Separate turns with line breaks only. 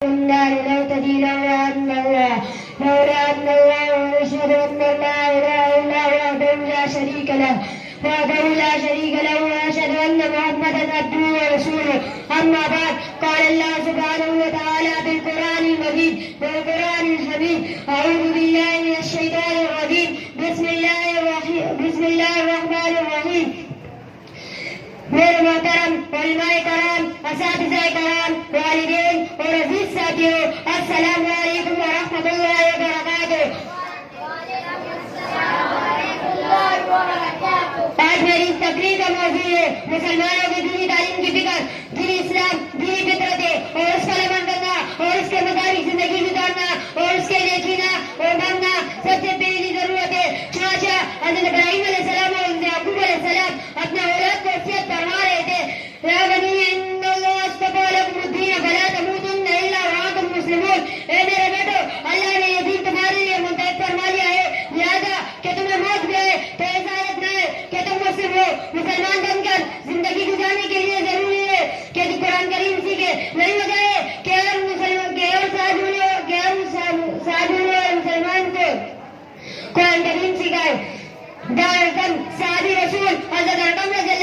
النار لو تدي لولا أن الله ونشهد أن لا إله إلا هو وحده لا شريك له ونشهد أن محمدا عبده ورسوله. أما بعد، قال الله سبحانه وتعالى في القرآن المجيد والقرآن الحميد: أعوذ بالله من الشيطان الرجيم. بسم الله الرحمن الرحيم. میرے محترم علماء کرام، اساتذہ کرام، والدین اور عزیز ساتھیوں، السلام علیکم ورحمۃ اللہ وبرکاتہ. آج میری اس تقریر کا موضوع ہے مسلمانوں کی دینی تعلیم کی فکر، دین اسلام، دینی فطرت اور اس کا عمل کرنا اور اس کے مطابق زندگی گزارنا اور اس کے لیے جینا اور مرنا سب سے پہلی ضرورت ہے. چنانچہ حضرت ابراہیم علیہ السلام اور حضرت یعقوب علیہ السلام اپنے اولاد کو وصیت فرما رہے تھے: یا بنی ان اللہ اصطفی لکم الدین فلا تموتن الا وانتم مسلمون. اے میرے بیٹو، اللہ نے یہ دین تمہارے لیے منتخب فرما لیا ہے، لہذا کہ تمہیں موت بھی ہے تو ایسا حالت نہ ہے کہ تم مسلم ہو. مسلمان بن کر زندگی گزارنے کے لیے ضروری ہے کہ قرآن کریم سیکھے. نہیں ہو جائے کہ ہر مسلمان کو قرآن کریم سکھائے. صحابی رسول حضرت ارقم رضی